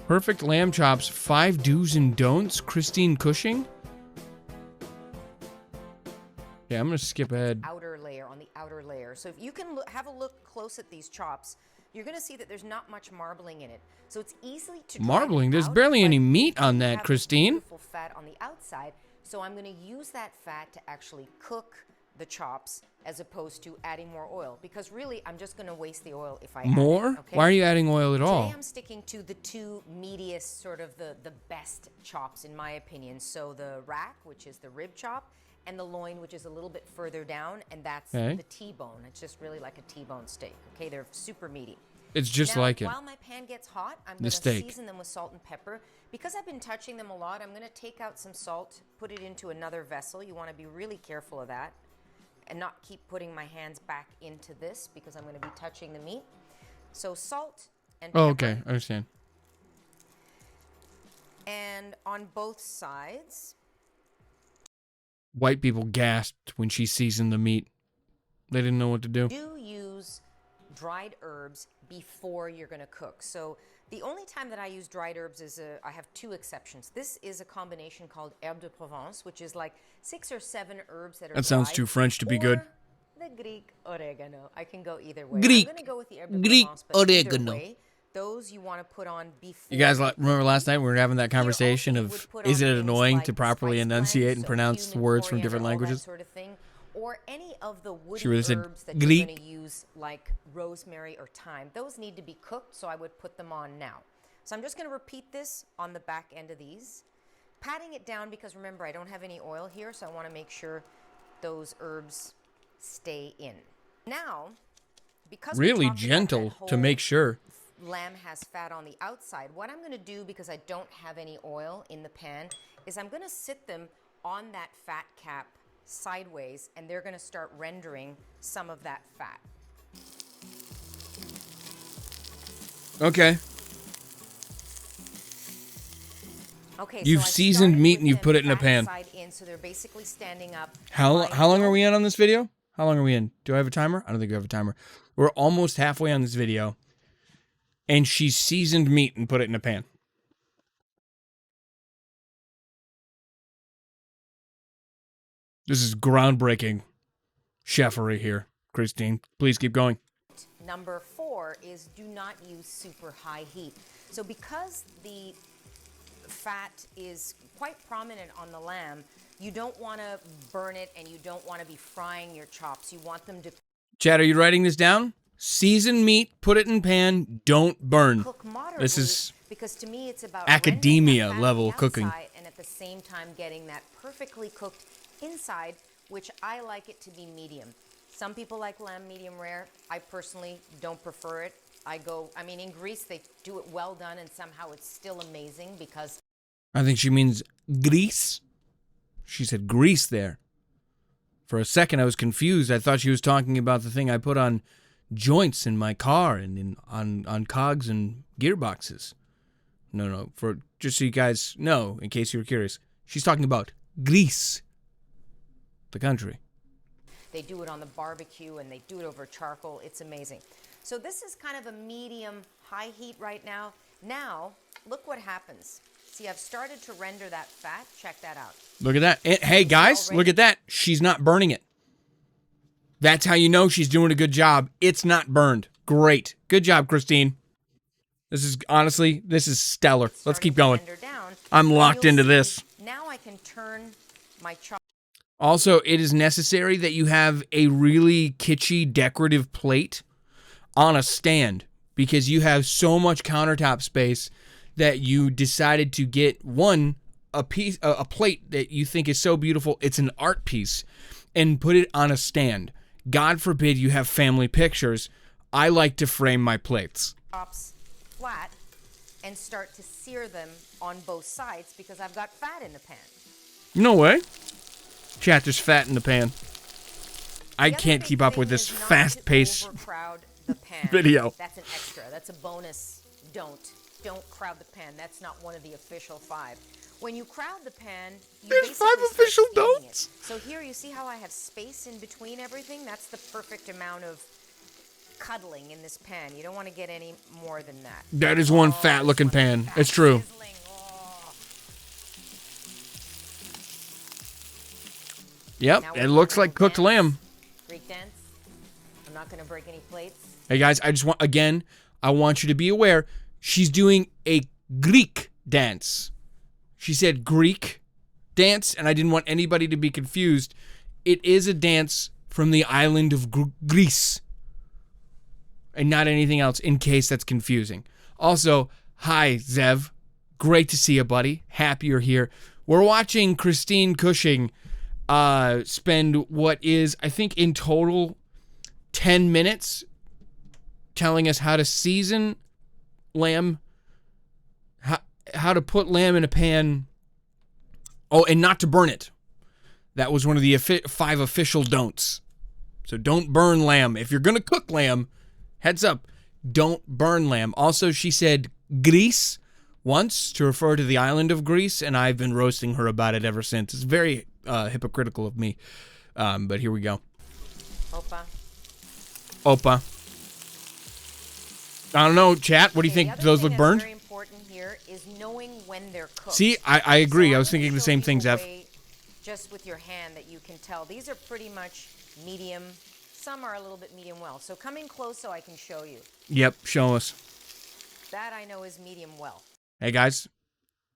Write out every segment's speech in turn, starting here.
Perfect lamb chops, 5 do's and don'ts. Christine Cushing. Yeah, I'm gonna skip ahead. Outer layer on the outer layer. So if you can have a look close at these chops, you're gonna see that there's not much marbling in it. So it's easily to marbling. There's out, barely any meat on that, Christine. Beautiful fat on the outside. So I'm gonna use that fat to actually cook the chops as opposed to adding more oil, because really I'm just gonna waste the oil if I more. add it, okay? Why are you adding oil at all? Today I'm sticking to the two meatiest, sort of the best chops in my opinion. So the rack, which is the rib chop, and the loin, which is a little bit further down, and that's the T-bone. It's just really like a T-bone steak. Okay, they're super meaty. It's just now, like it. While my pan gets hot, I'm going to season them with salt and pepper. Because I've been touching them a lot, I'm going to take out some salt, put it into another vessel. You want to be really careful of that and not keep putting my hands back into this because I'm going to be touching the meat. So salt and pepper. Oh, okay. I understand. And on both sides. White people gasped when she seasoned the meat. They didn't know what to do. Do use dried herbs before you're going to cook. So the only time that I use dried herbs is I have two exceptions. This is a combination called herbe de Provence, which is like 6 or 7 herbs that are That sounds dried, too French to be good. The Greek oregano. I can go either way. Greek. I'm going to go with the herbe de Greek Provence, but either oregano. way, those you want to put on before. You guys remember last night we were having that conversation of, is it annoying to properly enunciate and pronounce words from different languages? Sort of thing. Or any of the woody She really said herbs that Greek. you're going to use, like rosemary or thyme. Those need to be cooked, so I would put them on now. So I'm just going to repeat this on the back end of these. Patting it down because, remember, I don't have any oil here, so I want to make sure those herbs stay in. Now, because really gentle to make sure. Lamb has fat on the outside, what I'm going to do, because I don't have any oil in the pan, is I'm going to sit them on that fat cap sideways, and they're going to start rendering some of that fat. Okay. Okay. You've seasoned meat and you've put it in a pan. So they're basically standing up. How long are we in on this video? How long are we in? Do I have a timer? I don't think I have a timer. We're almost halfway on this video. And she seasoned meat and put it in a pan. This is groundbreaking chefery here, Christine. Please keep going. Number 4 is do not use super high heat. So because the fat is quite prominent on the lamb, you don't want to burn it and you don't want to be frying your chops. You want them to... Chad, are you writing this down? Season meat, put it in pan, don't burn. Cook moderately, this is because to me it's about academia level cooking. And at the same time getting that perfectly cooked inside, which I like it to be medium. Some people like lamb medium rare. I personally don't prefer it. I mean, in Greece, they do it well done, and somehow it's still amazing because... I think she means Greece. She said Greece there. For a second, I was confused. I thought she was talking about the thing I put on joints in my car and on cogs and gearboxes. No. For just so you guys know, in case you were curious, she's talking about Greece, the country. They do it on the barbecue and they do it over charcoal. It's amazing. So this is kind of a medium high heat right now. Now, look what happens. See, I've started to render that fat. Check that out. Look at that. Hey, guys, look at that. She's not burning it. That's how you know she's doing a good job. It's not burned. Great. Good job, Christine. This is stellar. Let's keep going. I'm locked into this. Now I can turn my chop. Also, it is necessary that you have a really kitschy decorative plate on a stand because you have so much countertop space that you decided to get a plate that you think is so beautiful, it's an art piece, and put it on a stand. God forbid you have family pictures. I like to frame my plates. Chops flat and start to sear them on both sides because I've got fat in the pan. No way. Chat, there's fat in the pan. I can't keep up with this fast-paced video. That's an extra. That's a bonus. Don't crowd the pan. That's not one of the official 5. When you crowd the pan, there's 5 official don'ts. So here you see how I have space in between everything? That's the perfect amount of cuddling in this pan. You don't want to get any more than that. That is one fat looking pan. It's true. Sizzling. Oh. Yep, Now it we're looks doing like cooked dance. lamb. Greek dance. I'm not going to break any plates. Hey guys, I want you to be aware, she's doing a Greek dance. She said Greek dance, and I didn't want anybody to be confused. It is a dance from the island of Greece, and not anything else, in case that's confusing. Also, hi, Zev. Great to see you, buddy. Happy you're here. We're watching Christine Cushing spend what is, I think, in total 10 minutes telling us how to season lamb, how to put lamb in a pan. Oh, and not to burn it. That was one of the 5 official don'ts. So don't burn lamb. If you're going to cook lamb, heads up, don't burn lamb. Also, she said Greece once to refer to the island of Greece, and I've been roasting her about it ever since. It's very hypocritical of me, but here we go. Opa. I don't know, chat. What do you think? Do those look burned? Very important here is knowing when they're cooked. See, I agree. So I was thinking the same thing, Zev. Just with your hand that you can tell. These are pretty much medium. Some are a little bit medium well. So come in close so I can show you. Yep, show us. That I know is medium well. Hey, guys.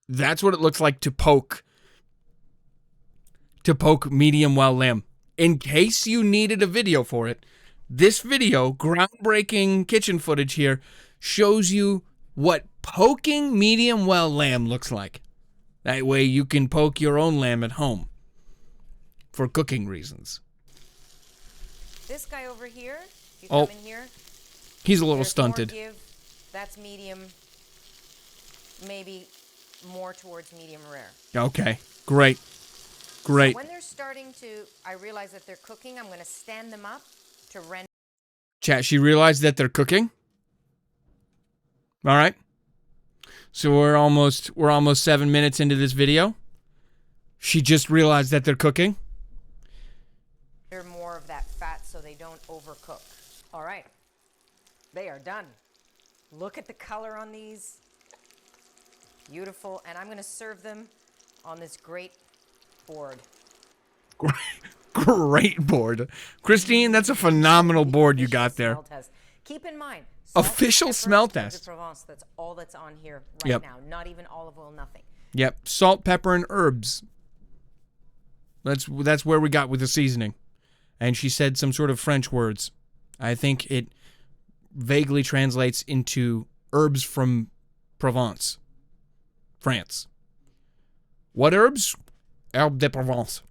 That's what it looks like to poke medium well lamb. In case you needed a video for it, this video, groundbreaking kitchen footage here, shows you what poking medium well lamb looks like. That way you can poke your own lamb at home for cooking reasons. This guy over here, if you come in here, he's a little there's stunted. more give. That's medium, maybe more towards medium rare. Okay, great. Great. So when they're starting to, I realize that they're cooking, I'm going to stand them up to render. Chat, she realized that they're cooking. All right. So we're almost 7 minutes into this video. She just realized that they're cooking. They're more of that fat so they don't overcook. All right. They are done. Look at the color on these. Beautiful. And I'm going to serve them on this great board. Great board. Christine, that's a phenomenal board you got there. Keep in mind, official smell test. De Provence, that's all that's on here right now. Not even olive oil, nothing. Yep. Salt, pepper, and herbs. That's where we got with the seasoning. And she said some sort of French words. I think it vaguely translates into herbs from Provence, France. What herbs? Herbe de Provence.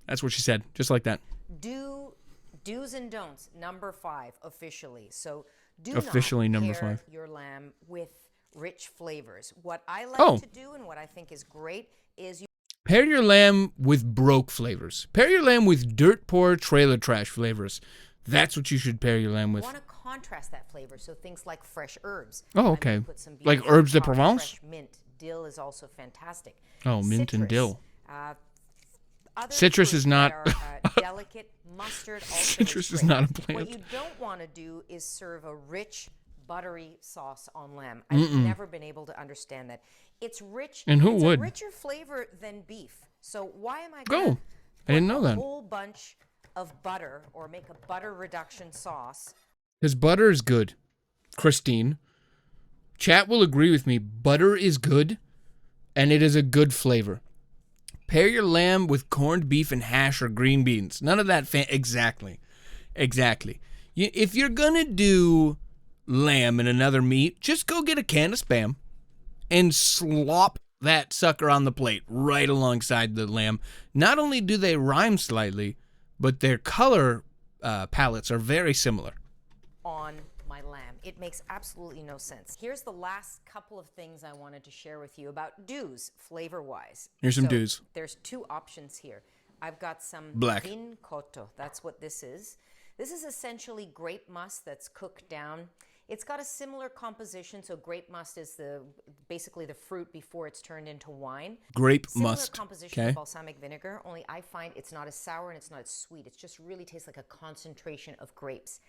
That's what she said, just like that. Do's and don'ts, number 5 officially. So do officially not number pair 5. your lamb with rich flavors. What I like to do and what I think is great is you pair your lamb with broke flavors. Pair your lamb with dirt poor trailer trash flavors. That's what you should pair your lamb with. You want to contrast that flavor, so things like fresh herbs. Oh, okay. Put some like herbs de Provence? Fresh mint. Dill is also fantastic. Oh, mint and dill. Citrus is not delicate. Mustard also citrus is not a plant. What you don't want to do is serve a rich, buttery sauce on lamb. I've never been able to understand that. It's rich. And who it's would? a richer flavor than beef. So why am I going to I didn't know that. A whole bunch of butter or make a butter reduction sauce? Because butter is good, Christine. Chat will agree with me. Butter is good, and it is a good flavor. Pair your lamb with corned beef and hash or green beans. None of that. Exactly. If you're going to do lamb and another meat, just go get a can of Spam and slop that sucker on the plate right alongside the lamb. Not only do they rhyme slightly, but their color palettes are very similar. On my lamb. It makes absolutely no sense. Here's the last couple of things I wanted to share with you about do's, flavor-wise. Here's some do's. There's 2 options here. I've got some black vin cotto. That's what this is. This is essentially grape must that's cooked down. It's got a similar composition. So grape must is basically the fruit before it's turned into wine. Grape similar must. Composition of balsamic vinegar. Only I find it's not as sour and it's not as sweet. It just really tastes like a concentration of grapes.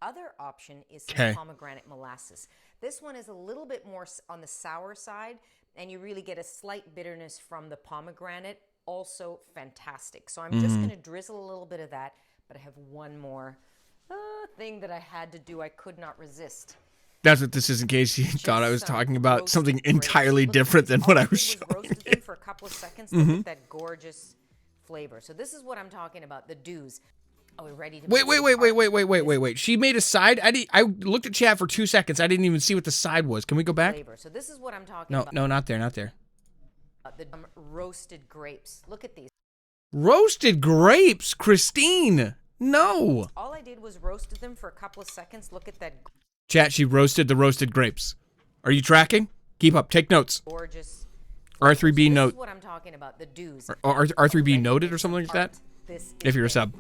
other option is some Okay. pomegranate molasses. This one is a little bit more on the sour side, and you really get a slight bitterness from the pomegranate. Also fantastic. So I'm just going to drizzle a little bit of that, but I have one more thing that I had to do. I could not resist. That's what this is, in case you thought I was Some talking about roasted something grapes. entirely Look at different this. than what All I was did showing roasted you. them for a couple of seconds. Look at that gorgeous flavor. So this is what I'm talking about, the do's. Are we ready to Wait. mix apart this She made a side. I looked at chat for 2 seconds. I didn't even see what the side was. Can we go back? flavor? So this is what I'm talking No, about. no, not there, not there. The roasted grapes. Look at these. Roasted grapes, Christine. No. All I did was roasted them for a couple of seconds. Look at that Chat, she roasted the roasted grapes. Are you tracking? Keep up. Take notes. gorgeous. R3B This note. is what I'm talking about, the do's. Or R3B Ready to noted or mix something like that? apart this If you're a is sub.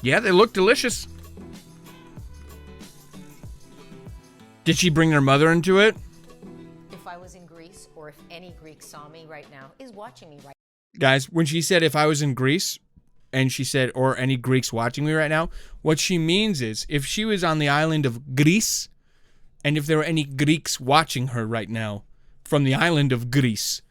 Yeah, they look delicious. Did she bring their mother into it? If I was in Greece, or if any Greek saw me right now, is watching me right Guys, when she said if I was in Greece, and she said, or any Greeks watching me right now, what she means is if she was on the island of Greece, and if there were any Greeks watching her right now from the island of Greece,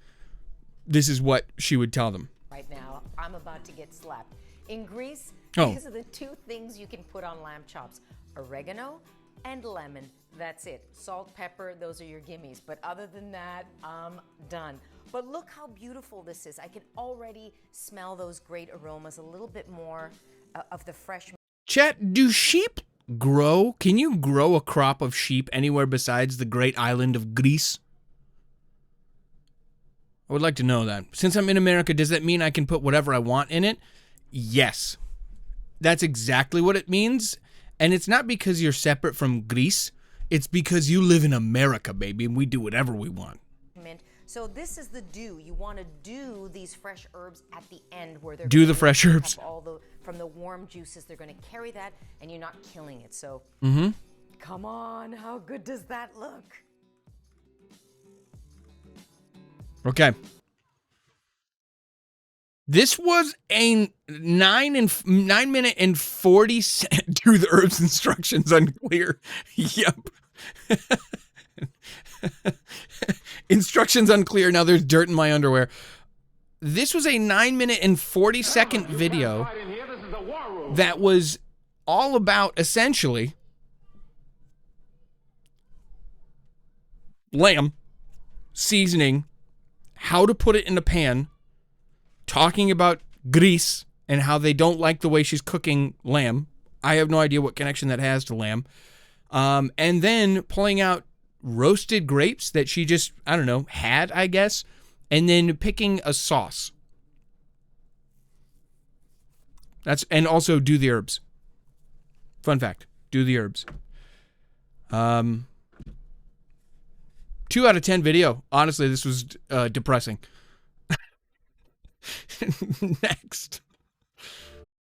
this is what she would tell them. now, I'm about to get slapped. In Greece, Oh. these are the two things you can put on lamb chops: oregano and lemon. That's it. Salt, pepper, those are your gimmies. But other than that, I'm done. But look how beautiful this is. I can already smell those great aromas, a little bit more of the fresh. Chat, do sheep grow? Can you grow a crop of sheep anywhere besides the great island of Greece? I would like to know that. Since I'm in America, does that mean I can put whatever I want in it? Yes. That's exactly what it means. And it's not because you're separate from Greece. It's because you live in America, baby, and we do whatever we want. Mint. So this is the do. You want to do these fresh herbs at the end, where they're Do gonna the fresh pick up herbs. all the from the warm juices. They're going to carry that, and you're not killing it. So, come on, how good does that look? Okay. This was a 9 minute and 40 do the herbs instructions unclear. Yep. Instructions unclear. Now there's dirt in my underwear. This was a 9 minute and 40-second video that was all about essentially lamb seasoning, how to put it in a pan, talking about Greece and how they don't like the way she's cooking lamb. I have no idea what connection that has to lamb. And then pulling out roasted grapes that she just, I don't know, had, I guess, and then picking a sauce. And also do the herbs. Fun fact, do the herbs. 2 out of 10 video. Honestly, this was depressing. Next.